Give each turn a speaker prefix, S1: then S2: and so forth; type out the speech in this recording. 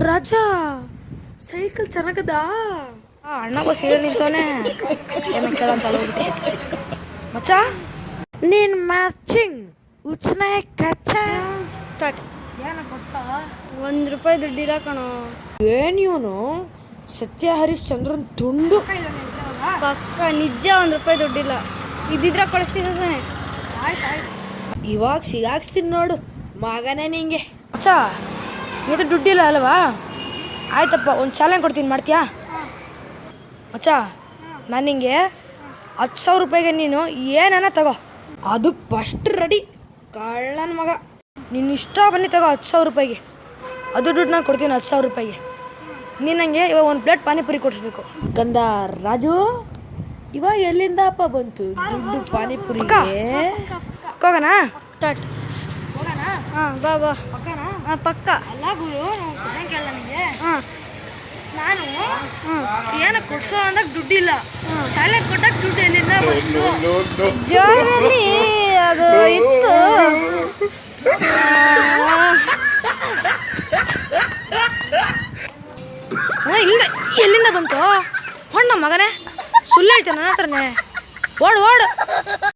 S1: ರಾಜ cycle ಚೆನ್ನಾಗದ
S2: ಅಣ್ಣಗೂ ಸೀರೆ ನಿಂತವನೆ ಏನು ಕೇಳಂತ ಹೋಗ್ಬಿಟ್ಟೆ ಮಚ್ಚ
S1: ನೀನ್ ಮ್ಯಾಚಿಂಗ್ ಉಚ್ಚನೆ ಕಚ್ಚ
S2: ಸ್ಟಾರ್ಟ್
S1: ಏನ ಕೊಡ್ಸ
S2: ₹1 ದುಡ್ಡಿಲ್ಲ ಕಣೋ.
S1: ಏನ್ ಇವನು ಸತ್ಯ ಹರಿಶ್ಚಂದ್ರನ್ ತುಂಡು
S2: ಪಕ್ಕ ನಿಜ ₹1 ದುಡ್ಡಿಲ್ಲ. ಇದ್ದಿದ್ರೆ ಕೊಡಿಸ್ತಿದ್ದ ತಾನೆ.
S1: ಇವಾಗ ಸಿಗಾಕ್ಸ್ತೀನಿ ನೋಡು ಮಗನೇ ನಿಂಗೆ.
S2: ಮಚ್ಚ ನಿಂತ ದುಡ್ಡಿಲ್ಲ ಅಲ್ವಾ? ಆಯ್ತಪ್ಪ, ಒಂದು ಚಾಲೆಂಜ್ ಕೊಡ್ತೀನಿ, ಮಾಡ್ತೀಯಾ? ಮಚ್ಚ ನಾನು ನಿಂಗೆ ₹10,000 ನೀನು ಏನನ್ನ ತಗೋ.
S1: ಅದಕ್ಕೆ ಫಸ್ಟ್ ರೆಡಿ ಕಳ್ಳನ ಮಗ.
S2: ನಿನ್ನ ಇಷ್ಟ ಬನ್ನಿ ತಗೋ ₹10,000. ಅದು ದುಡ್ಡು ನಾನು ಕೊಡ್ತೀನಿ ₹10,000. ನೀನು ನನಗೆ ಇವಾಗ 1 ಪ್ಲೇಟ್ ಪಾನಿಪುರಿ ಕೊಡಿಸ್ಬೇಕು.
S1: ಕಂದ ರಾಜು, ಇವಾಗ ಎಲ್ಲಿಂದ ಅಪ್ಪ ಬಂತು ದುಡ್ಡು ಪಾನಿಪುರಿಗೆ?
S2: ಹೋಗೋಣ ಸ್ಟಾರ್ಟ್. ಹಾಂ ಬಾ ಬಾ. ಹಾಂ ಪಕ್ಕ.
S1: ಅಲ್ಲ ಗುರು, ನನಗೆ
S2: ಹಾಂ
S1: ನಾನು ಏನೋ ಕೊಡ್ಸೋ ಅಂದಾಗ ದುಡ್ಡಿಲ್ಲ, ಶಾಲೆ ಕೊಟ್ಟಾಗ ದುಡ್ಡು ಎಲ್ಲಿಂದ ಬಂತು?
S2: ಜೋರಲ್ಲಿ ಅದು ಇತ್ತು.
S1: ಇಲ್ಲ, ಎಲ್ಲಿಂದ ಬಂತು? ಹೊಣ್ಣ ಮಗನೇ ಸುಳ್ಳು ಹೇಳ್ತೇನೆ ನನ್ನ ಹತ್ರನೇ. ಓಡು ಓಡು.